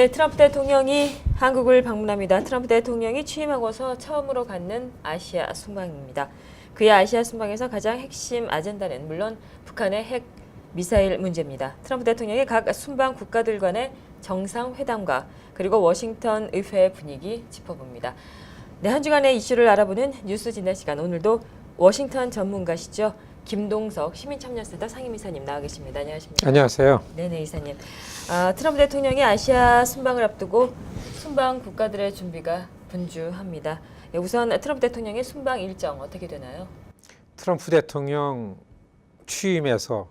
네, 트럼프 대통령이 한국을 방문합니다. 트럼프 대통령이 취임하고서 처음으로 갖는 아시아 순방입니다. 그의 아시아 순방에서 가장 핵심 아젠다는 물론 북한의 핵 미사일 문제입니다. 트럼프 대통령이 각 순방 국가들 간의 정상회담과 그리고 워싱턴 의회 분위기 짚어봅니다. 네, 한 주간의 이슈를 알아보는 뉴스 진단 시간. 오늘도 워싱턴 전문가시죠. 김동석 시민참여센터 상임이사님 나와 계십니다. 안녕하십니까? 안녕하세요. 네네, 이사님. 트럼프 대통령이 아시아 순방을 앞두고 순방 국가들의 준비가 분주합니다. 우선 트럼프 대통령의 순방 일정 어떻게 되나요? 트럼프 대통령 취임해서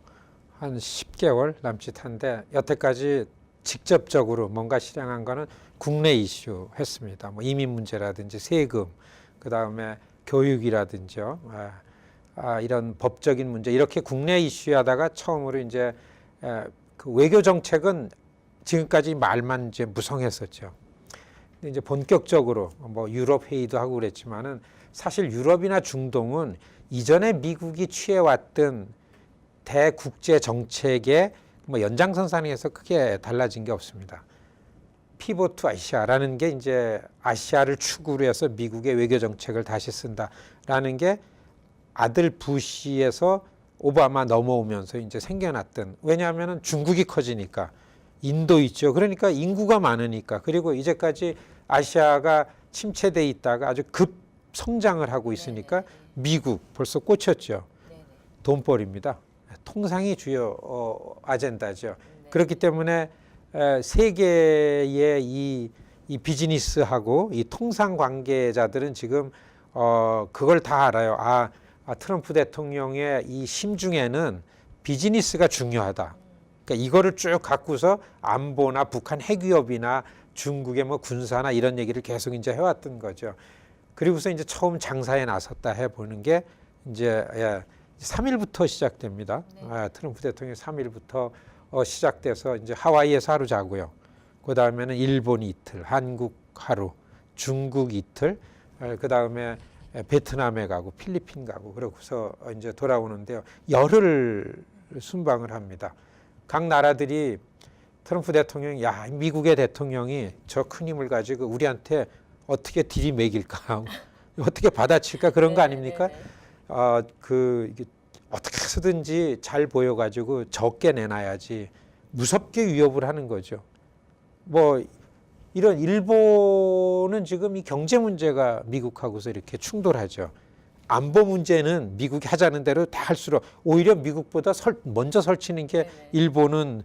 한 10개월 남짓한데 여태까지 직접적으로 뭔가 실행한 거는 국내 이슈 했습니다. 뭐 이민 문제라든지 세금, 그다음에 교육이라든지요. 이런 법적인 문제 이렇게 국내 이슈하다가 처음으로 이제 그 외교 정책은 지금까지 말만 이제 무성했었죠. 근데 이제 본격적으로 뭐 유럽 회의도 하고 그랬지만은 사실 유럽이나 중동은 이전에 미국이 취해왔던 대국제 정책의 뭐 연장선상에서 크게 달라진 게 없습니다. 피보트 아시아라는 게 이제 아시아를 축으로 해서 미국의 외교 정책을 다시 쓴다라는 게 아들 부시에서 오바마 넘어오면서 이제 생겨났던, 왜냐하면 중국이 커지니까 인도 있죠. 그러니까 인구가 많으니까, 그리고 이제까지 아시아가 침체돼 있다가 아주 급 성장을 하고 있으니까 미국 벌써 꽂혔죠. 돈벌이입니다. 통상이 주요 아젠다죠. 그렇기 때문에 세계의 이 비즈니스하고 이 통상 관계자들은 지금 그걸 다 알아요. 트럼프 대통령의 이 심중에는 비즈니스가 중요하다. 그러니까 이거를 쭉 갖고서 안보나 북한 핵위협이나 중국의 뭐 군사나 이런 얘기를 계속 이제 해왔던 거죠. 그리고서 이제 처음 장사에 나섰다 해보는 게 이제 3일부터 시작됩니다. 트럼프 대통령이 3일부터 시작돼서 이제 하와이에서 하루 자고요. 그 다음에는 일본 이틀, 한국 하루, 중국 이틀, 그 다음에 베트남에 가고 필리핀 가고 그러고서 이제 돌아오는데요. 열흘 순방을 합니다. 각 나라들이 트럼프 대통령이 미국의 대통령이 저 큰 힘을 가지고 우리한테 어떻게 들이매길까, 어떻게 받아칠까 그런 거 아닙니까? 이게 어떻게 해서든지 잘 보여가지고 적게 내놔야지 무섭게 위협을 하는 거죠. 뭐 이런 일본은 지금 이 경제 문제가 미국하고서 이렇게 충돌하죠. 안보 문제는 미국이 하자는 대로 다 할수록 오히려 미국보다 먼저 설치는 게 일본은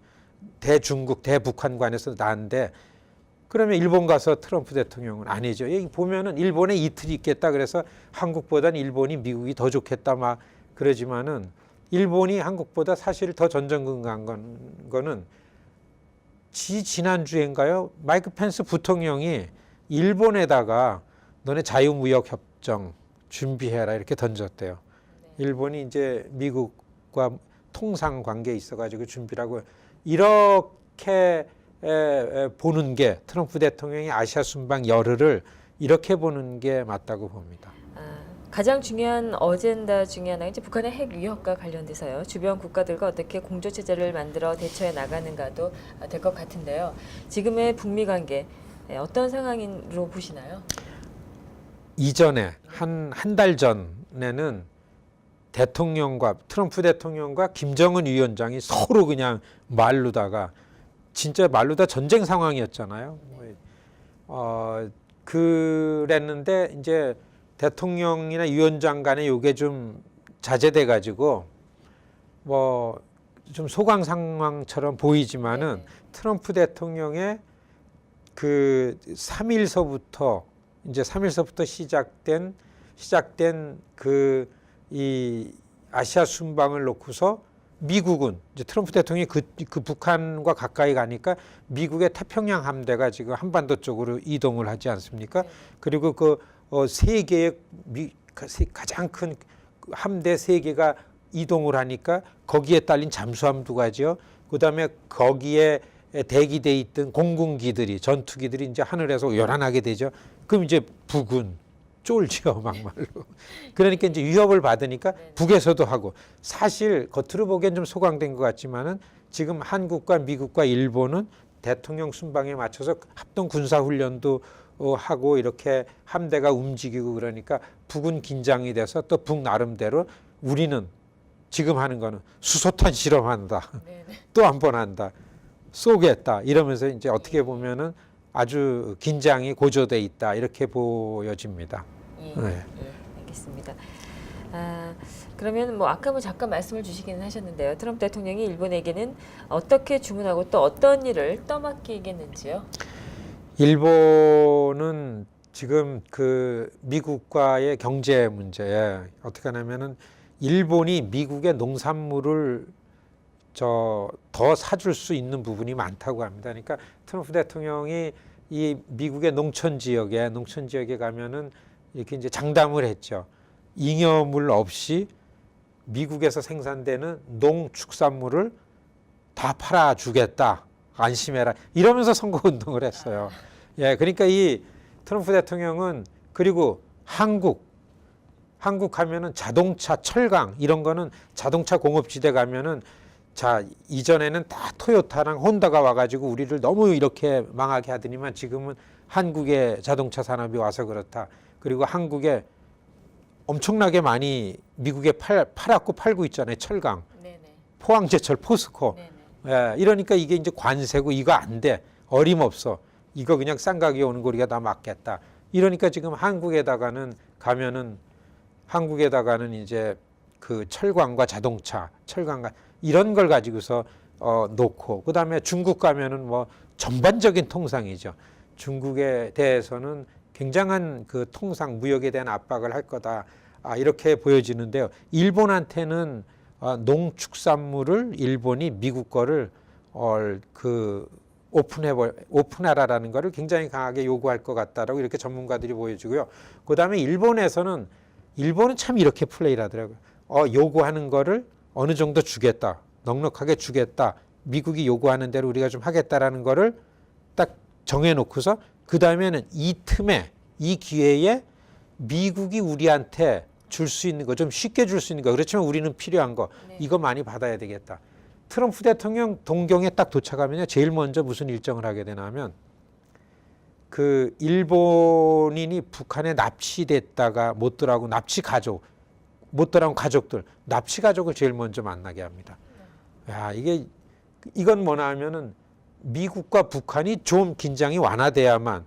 대중국, 대북한 관에서 나은데, 그러면 일본 가서 트럼프 대통령은 아니죠. 여기 보면은 일본에 이틀이 있겠다 그래서 한국보다는 일본이 미국이 더 좋겠다 막 그러지만은 일본이 한국보다 사실 더 전전긍긍한 거는 지난주인가요? 마이크 펜스 부통령이 일본에다가 너네 자유무역협정 준비해라 이렇게 던졌대요. 일본이 이제 미국과 통상 관계에 있어가지고 준비라고, 이렇게 보는 게 트럼프 대통령이 아시아 순방 열흘을 이렇게 보는 게 맞다고 봅니다. 가장 중요한 어젠다 중에 하나가 이제 북한의 핵 위협과 관련돼서요. 주변 국가들과 어떻게 공조 체제를 만들어 대처해 나가는가도 될 것 같은데요. 지금의 북미 관계 어떤 상황으로 보시나요? 이전에 한 달 전에는 트럼프 대통령과 김정은 위원장이 서로 그냥 말로다가 진짜 말로다 전쟁 상황이었잖아요. 그랬는데 이제 대통령이나 위원장 간에 이게 좀 자제돼 가지고 뭐 좀 소강 상황처럼 보이지만은 트럼프 대통령의 그 3일서부터 시작된 그 이 아시아 순방을 놓고서 미국은 이제 트럼프 대통령이 그 북한과 가까이 가니까 미국의 태평양 함대가 지금 한반도 쪽으로 이동을 하지 않습니까? 그리고 세 개의 가장 큰 함대 세 개가 이동을 하니까 거기에 딸린 잠수함 2가지요. 그다음에 거기에 대기돼 있던 공군기들이, 전투기들이 이제 하늘에서 요란하게 되죠. 그럼 이제 북은 쫄죠, 막말로. 그러니까 이제 위협을 받으니까 북에서도 하고, 사실 겉으로 보기엔 좀 소강된 것 같지만은 지금 한국과 미국과 일본은 대통령 순방에 맞춰서 합동 군사 훈련도 하고 이렇게 함대가 움직이고 그러니까 북은 긴장이 돼서 또 북 나름대로 우리는 지금 하는 거는 수소탄 실험한다. 네네. 또 한 번 한다. 쏘겠다. 이러면서 이제 어떻게 보면은 아주 긴장이 고조돼 있다. 이렇게 보여집니다. 예, 네. 예, 알겠습니다. 그러면 뭐 아까 뭐 잠깐 말씀을 주시기는 하셨는데요. 트럼프 대통령이 일본에게는 어떻게 주문하고 또 어떤 일을 떠맡기겠는지요? 일본은 지금 그 미국과의 경제 문제에 어떻게 하냐면은 일본이 미국의 농산물을 더 사줄 수 있는 부분이 많다고 합니다. 그러니까 트럼프 대통령이 이 미국의 농촌 지역에 가면은 이렇게 이제 장담을 했죠. 잉여물 없이 미국에서 생산되는 농축산물을 다 팔아주겠다. 안심해라. 이러면서 선거운동을 했어요. 예, 그러니까 이 트럼프 대통령은 그리고 한국 하면은 자동차, 철강 이런 거는 자동차 공업지대 가면은 자, 이전에는 다 토요타랑 혼다가 와가지고 우리를 너무 이렇게 망하게 하더니만 지금은 한국의 자동차 산업이 와서 그렇다. 그리고 한국에 엄청나게 많이 미국에 팔고 있잖아요. 철강, 네네. 포항제철, 포스코. 네네. 예, 이러니까 이게 이제 관세고 이거 안 돼. 어림없어. 이거 그냥 싼 가격에 오는 거 우리가 다 막겠다. 이러니까 지금 한국에다가는 이제 그 철강과 자동차, 철강과 이런 걸 가지고서 놓고 그다음에 중국 가면은 뭐 전반적인 통상이죠. 중국에 대해서는 굉장한 그 통상 무역에 대한 압박을 할 거다. 이렇게 보여지는데요. 일본한테는 농축산물을 일본이 미국 거를 오픈해라라는 거를 굉장히 강하게 요구할 것 같다라고 이렇게 전문가들이 보여주고요. 그다음에 일본은 참 이렇게 플레이를 하더라고요. 요구하는 거를 어느 정도 주겠다. 넉넉하게 주겠다. 미국이 요구하는 대로 우리가 좀 하겠다라는 거를 딱 정해놓고서 그 다음에는 이 틈에 이 기회에 미국이 우리한테 줄 수 있는 거, 좀 쉽게 줄 수 있는 거, 그렇지만 우리는 필요한 거, 네. 이거 많이 받아야 되겠다. 트럼프 대통령 동경에 딱 도착하면요, 제일 먼저 무슨 일정을 하게 되나 하면 그 일본인이 북한에 납치됐다가 못 돌아오고 못 돌아온 가족들, 납치 가족을 제일 먼저 만나게 합니다. 야, 이건 뭐냐 하면은 미국과 북한이 좀 긴장이 완화돼야만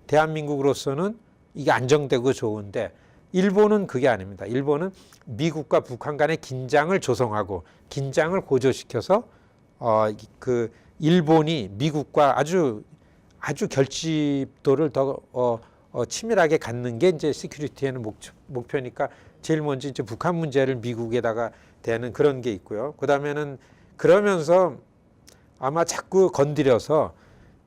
대한민국으로서는 이게 안정되고 좋은데 일본은 그게 아닙니다. 일본은 미국과 북한 간의 긴장을 조성하고 긴장을 고조시켜서 그 일본이 미국과 아주 결집도를 더 치밀하게 갖는 게 이제 시큐리티에는 목표니까 제일 먼저 이제 북한 문제를 미국에다가 대는 그런 게 있고요. 그다음에는 그러면서 아마 자꾸 건드려서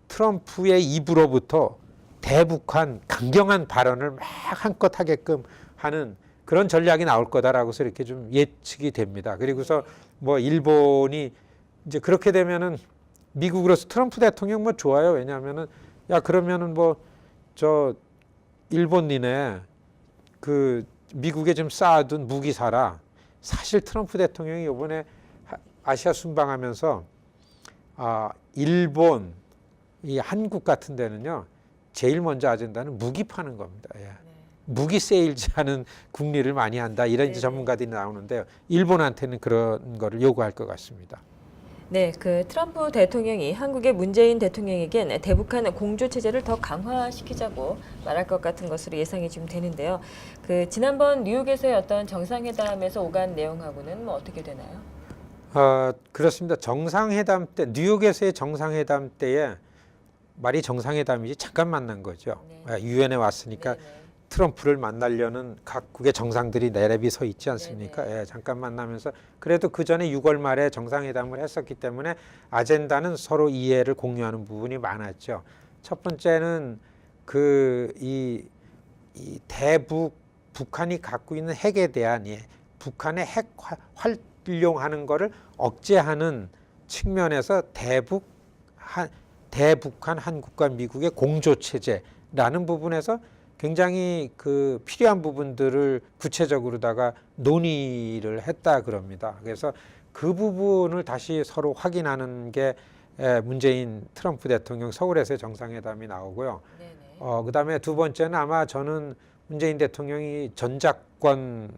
트럼프의 입으로부터 대북한 강경한 발언을 막 한껏 하게끔 하는 그런 전략이 나올 거다라고서 이렇게 좀 예측이 됩니다. 그리고서 뭐 일본이 이제 그렇게 되면은 미국으로서 트럼프 대통령 뭐 좋아요. 왜냐하면은 야 그러면은 뭐 저 일본 니네 그 미국에 좀 쌓아둔 무기 사라. 사실 트럼프 대통령이 이번에 아시아 순방하면서 일본, 이 한국 같은 데는요 제일 먼저 아젠다는 무기 파는 겁니다. 예. 무기 세일즈하는 국리를 많이 한다 이런 이제 전문가들이 나오는데요. 일본한테는 그런 거를 요구할 것 같습니다. 네, 그 트럼프 대통령이 한국의 문재인 대통령에겐 대북한 공조 체제를 더 강화시키자고 말할 것 같은 것으로 예상이 좀 되는데요. 그 지난번 뉴욕에서의 어떤 정상회담에서 오간 내용하고는 뭐 어떻게 되나요? 그렇습니다. 정상회담 때 뉴욕에서의 정상회담 때에 말이 정상회담이지 잠깐 만난 거죠. 네. 유엔에 왔으니까 네네. 트럼프를 만나려는 각국의 정상들이 내랩이 서 있지 않습니까? 예, 잠깐 만나면서 그래도 그 전에 6월 말에 정상회담을 했었기 때문에 아젠다는 서로 이해를 공유하는 부분이 많았죠. 첫 번째는 이 북한이 갖고 있는 핵에 대한 북한의 핵 활용하는 거를 억제하는 측면에서 대북한 한국과 미국의 공조 체제라는 부분에서 굉장히 그 필요한 부분들을 구체적으로다가 논의를 했다 그럽니다. 그래서 그 부분을 다시 서로 확인하는 게 문재인 트럼프 대통령 서울에서의 정상회담이 나오고요. 네네. 그다음에 두 번째는 아마 저는 문재인 대통령이 전작권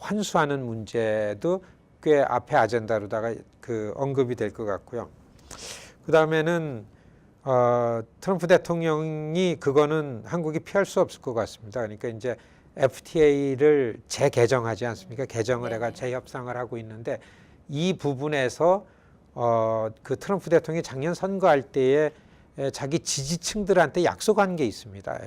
환수하는 문제도 꽤 앞에 아젠다로다가 언급이 될 것 같고요. 그다음에는 트럼프 대통령이 그거는 한국이 피할 수 없을 것 같습니다. 그러니까 이제 FTA를 재개정하지 않습니까? 개정을 해가 재협상을 하고 있는데 이 부분에서 그 트럼프 대통령이 작년 선거할 때에 자기 지지층들한테 약속한 게 있습니다.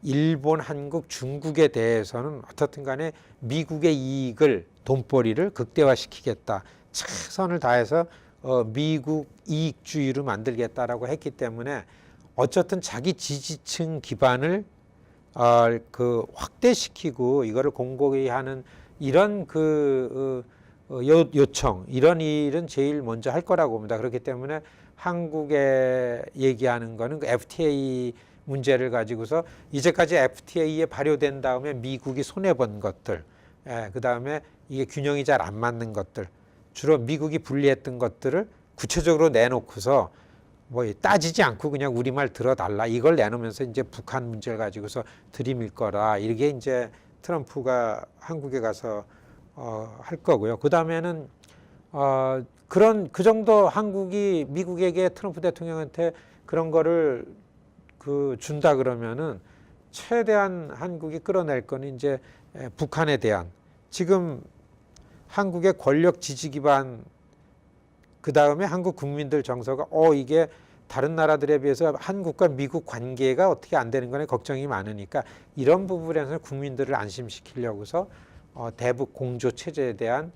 일본, 한국, 중국에 대해서는 어떻든 간에 미국의 이익을, 돈벌이를 극대화시키겠다. 최선을 다해서 미국 이익주의로 만들겠다라고 했기 때문에 어쨌든 자기 지지층 기반을 확대시키고 이거를 공고히 하는 이런 요청, 이런 일은 제일 먼저 할 거라고 봅니다. 그렇기 때문에 한국에 얘기하는 거는 그 FTA 문제를 가지고서 이제까지 FTA에 발효된 다음에 미국이 손해본 것들, 그 다음에 이게 균형이 잘 안 맞는 것들, 주로 미국이 불리했던 것들을 구체적으로 내놓고서 뭐 따지지 않고 그냥 우리말 들어달라 이걸 내놓으면서 이제 북한 문제를 가지고서 들이밀 거라 이게 이제 트럼프가 한국에 가서 할 거고요. 그 다음에는 그 정도 한국이 미국에게 트럼프 대통령한테 그런 거를 준다 그러면은 최대한 한국이 끌어낼 거는 이제 북한에 대한 지금 한국의 권력 지지 기반 그 다음에 한국 국민들 정서가 이게 다른 나라들에 비해서 한국과 미국 관계가 어떻게 안 되는 거에 걱정이 많으니까 이런 부분에서 국민들을 안심시키려고서 대북 공조 체제에 대한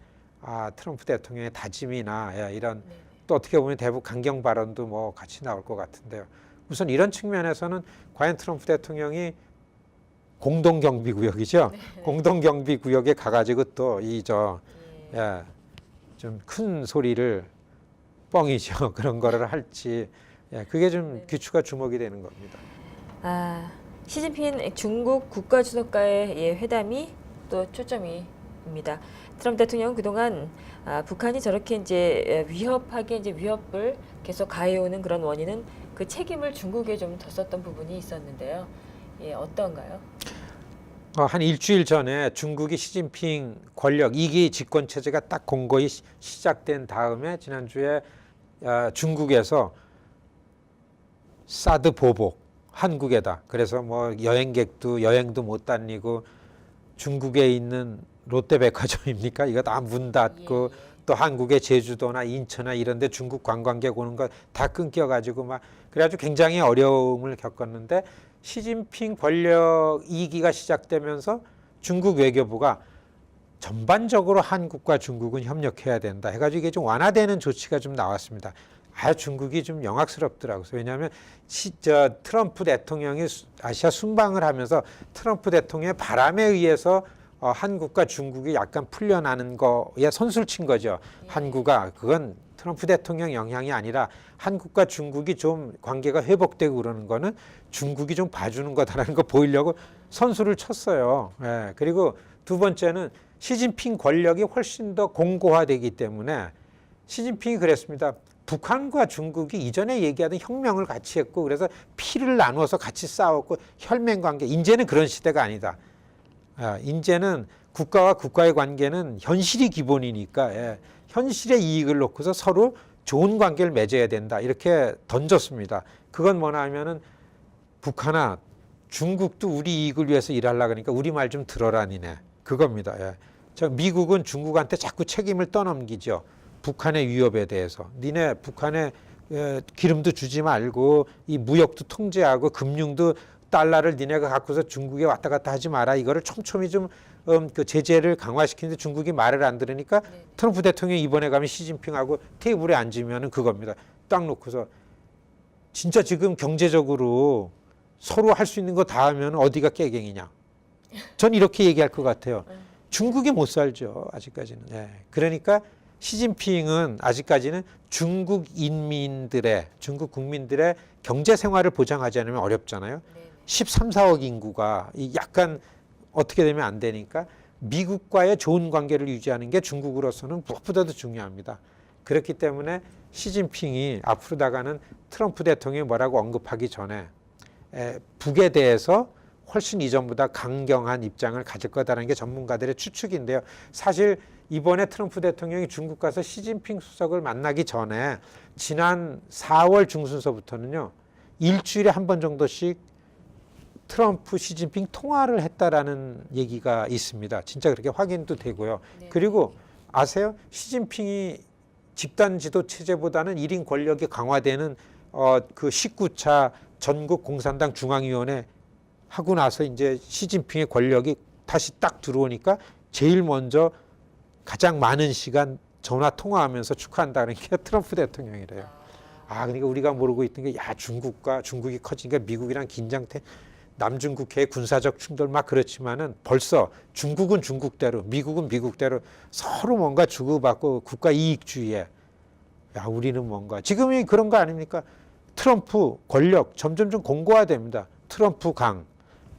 트럼프 대통령의 다짐이나 이런 또 어떻게 보면 대북 강경 발언도 뭐 같이 나올 것 같은데요. 우선 이런 측면에서는 과연 트럼프 대통령이 공동경비구역이죠. 공동경비구역에 가가지고 또 좀 큰 소리를 뻥이죠. 그런 거를 할지 그게 좀 귀추가 주목이 되는 겁니다. 시진핑 중국 국가주석과의 회담이 또 초점입니다. 트럼프 대통령은 그동안 북한이 저렇게 이제 위협을 계속 가해오는 그런 원인은 그 책임을 중국에 좀 뒀었던 부분이 있었는데요. 어떤가요? 한 일주일 전에 중국이 시진핑 권력 2기 집권 체제가 딱 공고히 시작된 다음에 지난주에 중국에서 사드 보복 한국에다 그래서 뭐 여행도 못 다니고 중국에 있는 롯데백화점입니까? 이거 다 문 닫고 또 한국의 제주도나 인천이나 이런 데 중국 관광객 오는 거 다 끊겨가지고 막 그래가지고 굉장히 어려움을 겪었는데 시진핑 권력 2기가 시작되면서 중국 외교부가 전반적으로 한국과 중국은 협력해야 된다 해가지고 이게 좀 완화되는 조치가 좀 나왔습니다. 중국이 좀 영악스럽더라고요. 왜냐하면 트럼프 대통령이 아시아 순방을 하면서 트럼프 대통령의 바람에 의해서 한국과 중국이 약간 풀려나는 거에 선수를 친 거죠. 그건 트럼프 대통령 영향이 아니라 한국과 중국이 좀 관계가 회복되고 그러는 거는 중국이 좀 봐주는 거다라는 거 보이려고 선수를 쳤어요. 그리고 두 번째는 시진핑 권력이 훨씬 더 공고화되기 때문에 시진핑이 그랬습니다. 북한과 중국이 이전에 얘기하던 혁명을 같이 했고 그래서 피를 나누어서 같이 싸웠고 혈맹 관계 이제는 그런 시대가 아니다. 이제는 국가와 국가의 관계는 현실이 기본이니까 현실의 이익을 놓고서 서로 좋은 관계를 맺어야 된다 이렇게 던졌습니다. 그건 뭐냐 하면은 북한아 중국도 우리 이익을 위해서 일하려고 하니까 우리 말 좀 들어라 니네 그겁니다. 미국은 중국한테 자꾸 책임을 떠넘기죠. 북한의 위협에 대해서 니네 북한에 기름도 주지 말고 이 무역도 통제하고 금융도 달러를 니네가 갖고서 중국에 왔다 갔다 하지 마라. 이거를 촘촘히 좀 그 제재를 강화시키는데 중국이 말을 안 들으니까 트럼프 대통령이 이번에 가면 시진핑하고 테이블에 앉으면은 그겁니다. 딱 놓고서 진짜 지금 경제적으로 서로 할 수 있는 거 다 하면 어디가 깨갱이냐. 전 이렇게 얘기할 것 같아요. 중국이 못 살죠. 아직까지는. 그러니까 시진핑은 아직까지는 중국 국민들의 경제 생활을 보장하지 않으면 어렵잖아요. 13, 14억 인구가 약간 어떻게 되면 안 되니까 미국과의 좋은 관계를 유지하는 게 중국으로서는 무엇보다도 중요합니다. 그렇기 때문에 시진핑이 앞으로 나가는 트럼프 대통령이 뭐라고 언급하기 전에 북에 대해서 훨씬 이전보다 강경한 입장을 가질 거다라는 게 전문가들의 추측인데요. 사실 이번에 트럼프 대통령이 중국 가서 시진핑 수석을 만나기 전에 지난 4월 중순서부터는요. 일주일에 한 번 정도씩 트럼프 시진핑 통화를 했다라는 얘기가 있습니다. 진짜 그렇게 확인도 되고요. 네. 그리고 아세요? 시진핑이 집단 지도 체제보다는 1인 권력이 강화되는 그 19차 전국 공산당 중앙위원회 하고 나서 이제 시진핑의 권력이 다시 딱 들어오니까 제일 먼저 가장 많은 시간 전화 통화하면서 축하한다는 게 트럼프 대통령이래요. 그러니까 우리가 모르고 있던 게 중국이 커지니까 미국이랑 긴장태 남중국해의 군사적 충돌 막 그렇지만은 벌써 중국은 중국대로 미국은 미국대로 서로 뭔가 주고받고 국가 이익주의에 우리는 뭔가 지금이 그런 거 아닙니까? 트럼프 권력 점점 좀 공고화됩니다. 트럼프 강,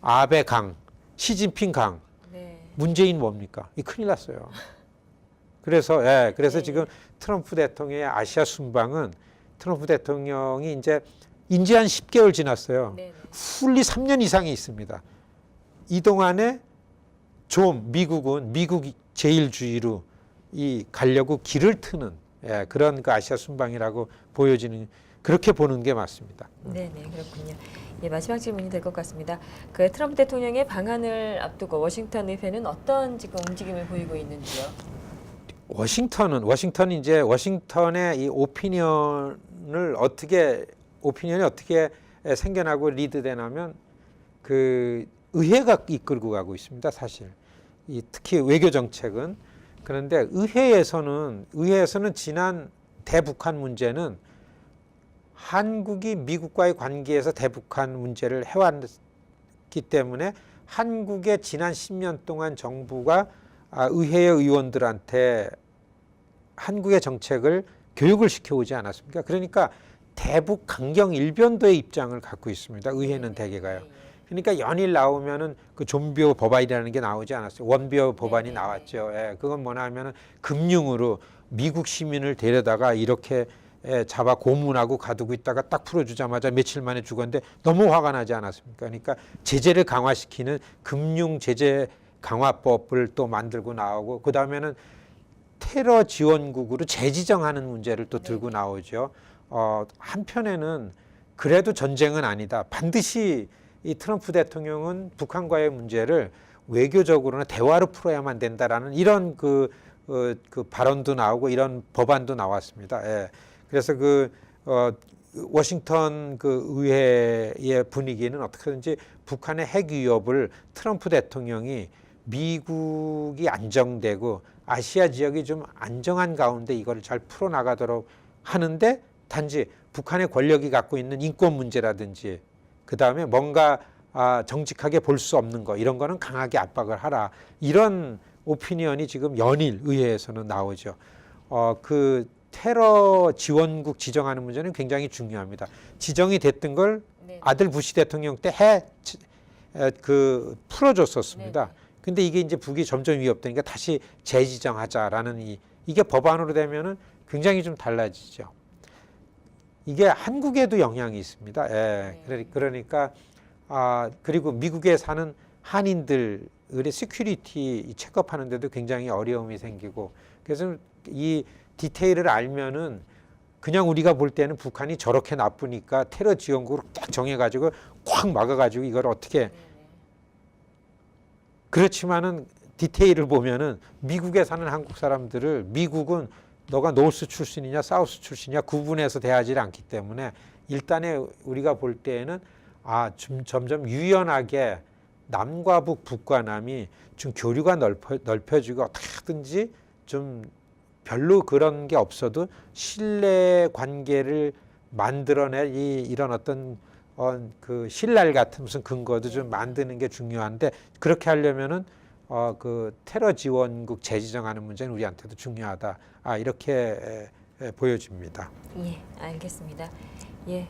아베 강, 시진핑 강, 네. 문재인 뭡니까? 이 큰일 났어요. 그래서 네. 지금 트럼프 대통령의 아시아 순방은 트럼프 대통령이 이제 한 10개월 지났어요. 네. 훌리 3년 이상이 있습니다. 이 동안에 좀 미국은 미국 제일주의로 가려고 길을 트는 그런 그 아시아 순방이라고 보여지는 그렇게 보는 게 맞습니다. 네, 그렇군요. 마지막 질문이 될 것 같습니다. 그 트럼프 대통령의 방한을 앞두고 워싱턴 의회는 어떤 지금 움직임을 보이고 있는지요? 워싱턴이 이제 워싱턴의 이 오피니언이 어떻게 생겨나고 리드되냐면 그 의회가 이끌고 가고 있습니다. 사실 특히 외교 정책은 그런데 의회에서는 지난 대북한 문제는 한국이 미국과의 관계에서 대북한 문제를 해왔기 때문에 한국의 지난 10년 동안 정부가 의회의 의원들한테 한국의 정책을 교육을 시켜오지 않았습니까? 그러니까 대북 강경 일변도의 입장을 갖고 있습니다. 의회는 대개가요. 그러니까 연일 나오면은 그 좀비어 법안이라는 게 나오지 않았어요. 원비어 법안이 나왔죠. 그건 뭐냐 하면은 금융으로 미국 시민을 데려다가 이렇게 잡아 고문하고 가두고 있다가 딱 풀어주자마자 며칠 만에 죽었는데 너무 화가 나지 않았습니까? 그러니까 제재를 강화시키는 금융 제재 강화법을 또 만들고 나오고 그 다음에는 테러 지원국으로 재지정하는 문제를 또 들고 나오죠. 한편에는 그래도 전쟁은 아니다. 반드시 이 트럼프 대통령은 북한과의 문제를 외교적으로나 대화로 풀어야만 된다라는 이런 그 발언도 나오고 이런 법안도 나왔습니다. 그래서 워싱턴 그 의회의 분위기는 어떻게든지 북한의 핵 위협을 트럼프 대통령이 미국이 안정되고 아시아 지역이 좀 안정한 가운데 이거를 잘 풀어나가도록 하는데 단지 북한의 권력이 갖고 있는 인권 문제라든지 그 다음에 뭔가 정직하게 볼 수 없는 거 이런 거는 강하게 압박을 하라 이런 오피니언이 지금 연일 의회에서는 나오죠. 그 테러 지원국 지정하는 문제는 굉장히 중요합니다. 지정이 됐던 걸 아들 부시 대통령 때 풀어줬었습니다. 근데 이게 이제 북이 점점 위협되니까 다시 재지정하자라는 이게 법안으로 되면은 굉장히 좀 달라지죠. 이게 한국에도 영향이 있습니다. 그러니까 그리고 미국에 사는 한인들의 시큐리티 체크업하는 데도 굉장히 어려움이 생기고 그래서 이 디테일을 알면은 그냥 우리가 볼 때는 북한이 저렇게 나쁘니까 테러 지원국으로 딱 정해가지고 콱 막아가지고 이걸 어떻게 그렇지만은 디테일을 보면은 미국에 사는 한국 사람들을 미국은 너가 노스 출신이냐 사우스 출신이냐 구분해서 대하지 않기 때문에 일단에 우리가 볼 때에는 점점 유연하게 남과 북, 북과 남이 좀 교류가 넓혀지고 어떻게 하든지 좀 별로 그런 게 없어도 신뢰 관계를 만들어낼 이런 어떤 그 신랄 같은 무슨 근거도 좀 만드는 게 중요한데 그렇게 하려면은 그 테러 지원국 재지정하는 문제는 우리한테도 중요하다. 이렇게 보여집니다. 예, 알겠습니다. 예,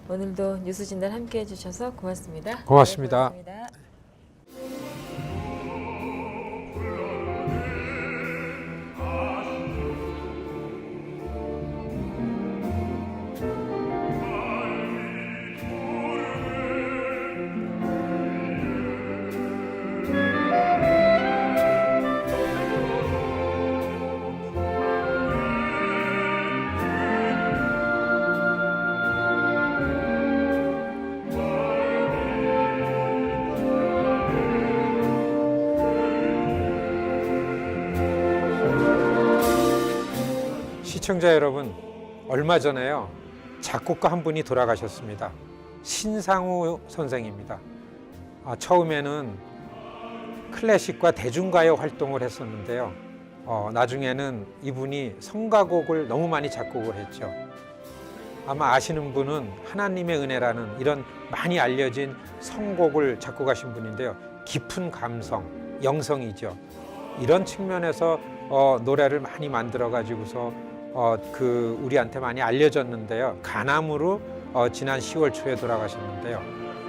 오늘도 뉴스 진단 함께해 주셔서 고맙습니다. 고맙습니다. 네, 고맙습니다. 시청자 여러분, 얼마 전에요 작곡가 한 분이 돌아가셨습니다. 신상우 선생입니다. 처음에는 클래식과 대중가요 활동을 했었는데요. 나중에는 이분이 성가곡을 너무 많이 작곡을 했죠. 아마 아시는 분은 하나님의 은혜라는 이런 많이 알려진 성곡을 작곡하신 분인데요. 깊은 감성, 영성이죠. 이런 측면에서 노래를 많이 만들어 가지고서 우리한테 많이 알려졌는데요. 간암으로 지난 10월 초에 돌아가셨는데요.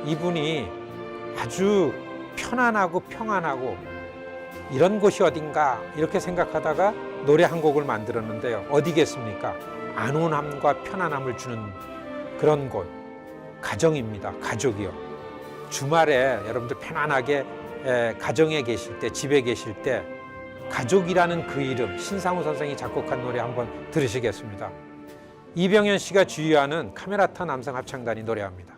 이분이 아주 편안하고 평안하고 이런 곳이 어딘가 이렇게 생각하다가 노래 한 곡을 만들었는데요. 어디겠습니까? 안온함과 편안함을 주는 그런 곳, 가정입니다. 가족이요. 주말에 여러분들 편안하게 가정에 계실 때, 집에 계실 때 가족이라는 그 이름, 신상우 선생이 작곡한 노래 한번 들으시겠습니다. 이병현 씨가 주의하는 카메라타 남성 합창단이 노래합니다.